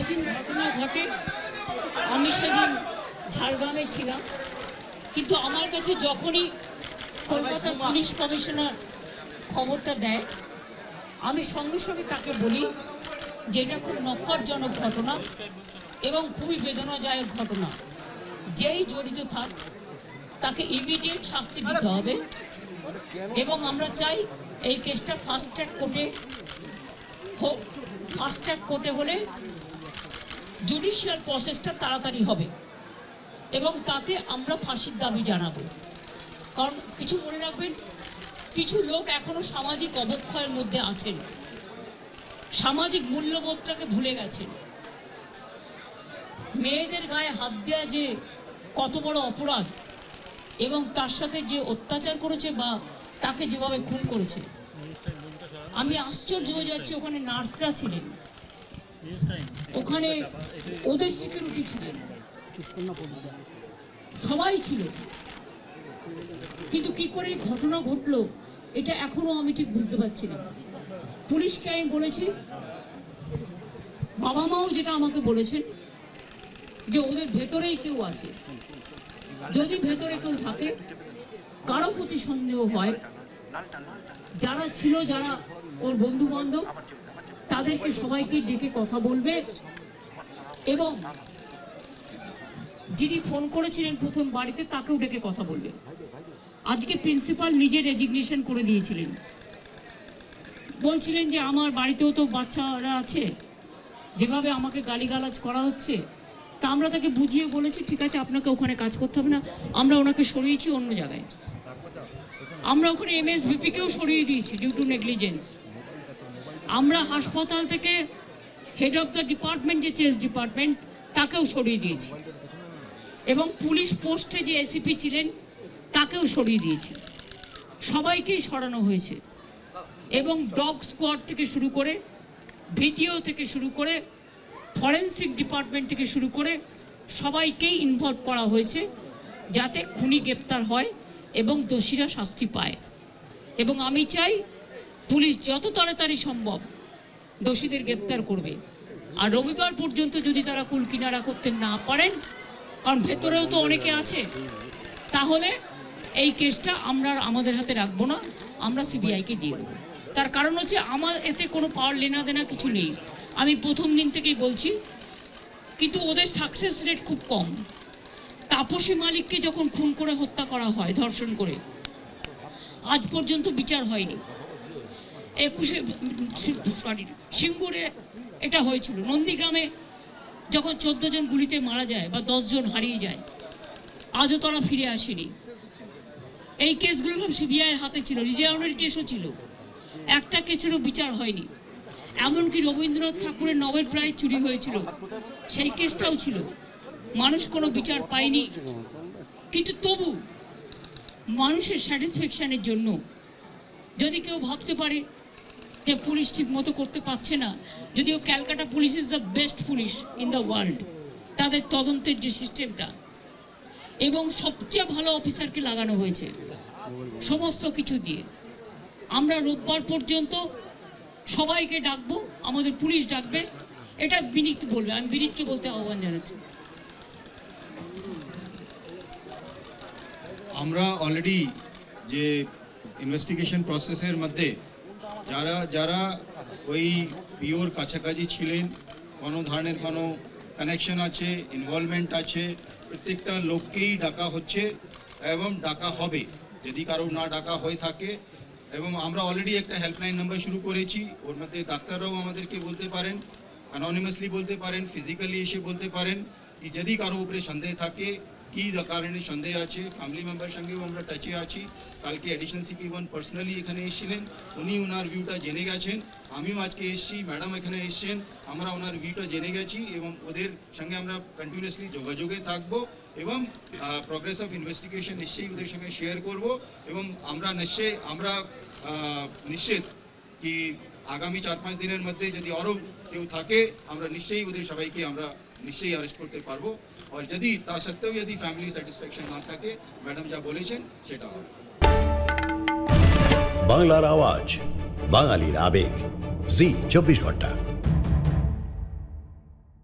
যেদিন ঘটনা ঘটে আমি সেদিন ঝাড়গ্রামে ছিলাম, কিন্তু আমার কাছে যখনই কলকাতার পুলিশ কমিশনার খবরটা দেয় আমি সঙ্গে সঙ্গে তাকে বলি যে এটা খুব নক্কারজনক ঘটনা এবং খুবই বেদনাদায়ক ঘটনা। যেই জড়িত থাক তাকে ইমিডিয়েট শাস্তি দিতে হবে এবং আমরা চাই এই কেসটা ফাস্ট ট্র্যাক কোর্টে হোক। ফাস্ট ট্র্যাক কোর্টে হলে জুডিশিয়াল প্রসেসটা তাড়াতাড়ি হবে এবং তাতে আমরা ফাঁসির দাবি জানাবো। কারণ কিছু মনে রাখবেন, কিছু লোক এখনো সামাজিক অবক্ষয়ের মধ্যে আছেন, সামাজিক মূল্যবোধটাকে ভুলে গেছেন। মেয়েদের গায়ে হাত দেওয়া যে কত বড় অপরাধ এবং তার সাথে যে অত্যাচার করেছে বা তাকে যেভাবে খুন করেছে, আমি আশ্চর্য হয়ে যাচ্ছি। ওখানে নার্সরা ছিলেন, ওখানে ওদের সিকিউরিটি ছিলেন, সবাই ছিল, কিন্তু কি করে ঘটনা ঘটলো এটা এখনো আমি ঠিক বুঝতে পারছি না। পুলিশকে আমি বলেছি, বাবা মাও যেটা আমাকে বলেছেন যে ওদের ভেতরেই কেউ আছে, যদি ভেতরে কেউ থাকে কারো প্রতি সন্দেহ হয়, যারা ছিল, যারা ওর বন্ধু বান্ধব, তাদেরকে সবাইকে ডেকে কথা বলবে এবং যিনি ফোন করেছিলেন প্রথম বাড়িতে তাকেও ডেকে কথা বলবে। আজকে প্রিন্সিপাল নিজে রেজিগনেশন করে দিয়েছিলেন, বলছিলেন যে আমার বাড়িতেও তো বাচ্চারা আছে, যেভাবে আমাকে গালিগালাজ করা হচ্ছে, তা আমরা তাকে বুঝিয়ে বলেছি ঠিক আছে আপনাকে ওখানে কাজ করতে হবে না, আমরা ওনাকে সরিয়েছি অন্য জায়গায়। আমরা ওখানে MSVPকেও সরিয়ে দিয়েছি ডিউ টু নেগলিজেন্স। আমরা হাসপাতাল থেকে হেড অফ দ্য ডিপার্টমেন্ট, যে চেস ডিপার্টমেন্ট, তাকেও সরিয়ে দিয়েছি এবং পুলিশ পোস্টে যে ACP ছিলেন তাকেও সরিয়ে দিয়েছি। সবাইকেই সরানো হয়েছে এবং ডগ স্কোয়াড থেকে শুরু করে, ভিডিও থেকে শুরু করে, ফরেন্সিক ডিপার্টমেন্ট থেকে শুরু করে সবাইকেই ইনভলভ করা হয়েছে যাতে খুনি গ্রেপ্তার হয় এবং দোষীরা শাস্তি পায়। এবং আমি চাই পুলিশ যত তাড়াতাড়ি সম্ভব দোষীদের গ্রেপ্তার করবে। আর রবিবার পর্যন্ত যদি তারা কুল কিনারা করতে না পারেন, কারণ ভেতরেও তো অনেকে আছে, তাহলে এই কেসটা আমরা আমাদের হাতে রাখবো না, আমরা CBIকে দিয়ে দেবো। তার কারণ হচ্ছে আমার এতে কোনো পাওয়ার লেনা দেনা কিছু নেই, আমি প্রথম দিন থেকেই বলছি। কিন্তু ওদের সাকসেস রেট খুব কম। তাপসী মালিককে যখন খুন করে হত্যা করা হয়, ধর্ষণ করে, আজ পর্যন্ত বিচার হয়নি। 21 সিঙ্গুরে এটা হয়েছিল। নন্দীগ্রামে যখন 14 জন গুলিতে মারা যায় বা 10 জন হারিয়ে যায়, আজও তারা ফিরে আসেনি। এই কেসগুলো সব CBIয়ের হাতে ছিল, রিজাউনের কেসও ছিল, একটা কেসেরও বিচার হয়নি। এমনকি রবীন্দ্রনাথ ঠাকুরের নোবেল প্রাইজ চুরি হয়েছিল, সেই কেসটাও ছিল, মানুষ কোনো বিচার পায়নি। কিন্তু তবু মানুষের স্যাটিসফ্যাকশানের জন্য যদি কেউ ভাবতে পারে যে পুলিশ ঠিক মতো করতে পারছে না, যদিও Calcutta police is the best police in the world, তাদের তদন্তের যে সিস্টেমটা এবং সবচেয়ে ভালো অফিসারকে লাগানো হয়েছে সমস্ত কিছু দিয়ে। আমরা রোববার পর্যন্ত সবাইকে ডাকবো, আমাদের পুলিশ ডাকবে, এটা বিনীত বলবে, আমি বিনীতকে বলতে আহ্বান জানাচ্ছি। আমরা অলরেডি যে ইনভেস্টিগেশন প্রসেসের মধ্যে যারা যারা ওই পিওর কাছাকাছি ছিলেন, কোনো ধরনের কোনো কানেকশন আছে, ইনভলভমেন্ট আছে, প্রত্যেকটা লোককেই ডাকা হচ্ছে এবং ডাকা হবে যদি কারো না ডাকা হয়ে থাকে। এবং আমরা অলরেডি একটা হেল্পলাইন নাম্বার শুরু করেছি, ওর মধ্যে ডাক্তাররাও আমাদেরকে বলতে পারেন, অ্যানোনিমাসলি বলতে পারেন, ফিজিক্যালি এসে বলতে পারেন কি যদি কারো উপরে সন্দেহ থাকে, কি কারণে সন্দেহ আছে। ফ্যামিলি মেম্বার সঙ্গেও আমরা টাচে আছি। কালকে অ্যাডিশনাল CP1 পার্সোনালি এখানে এসেছিলেন, উনি ওনার ভিউটা জেনে গেছেন। আমিও আজকে এসেছি, ম্যাডাম এখানে এসেছেন, আমরা ওনার ভিউটা জেনে গেছি এবং ওদের সঙ্গে আমরা কন্টিনিউয়াসলি যোগাযোগে থাকবো এবং প্রোগ্রেস অফ ইনভেস্টিগেশন নিশ্চয়ই ওদের সঙ্গে শেয়ার করব। এবং আমরা নিশ্চিত কি আগামী 4-5 দিনের মধ্যে যদি আরও কেউ থাকে, আমরা নিশ্চয়ই ওদের সবাইকে আমরা নিশ্চয়ই অ্যারেস্ট করতে পারবো। আর যদি তা সত্ত্বেও যদি ফ্যামিলি স্যাটিসফ্যাকশন না থাকে, ম্যাডাম যা বলেছেন সেটা হবে। বাংলার আওয়াজ, বাঙালির আবেগ, জি 24 ঘন্টা।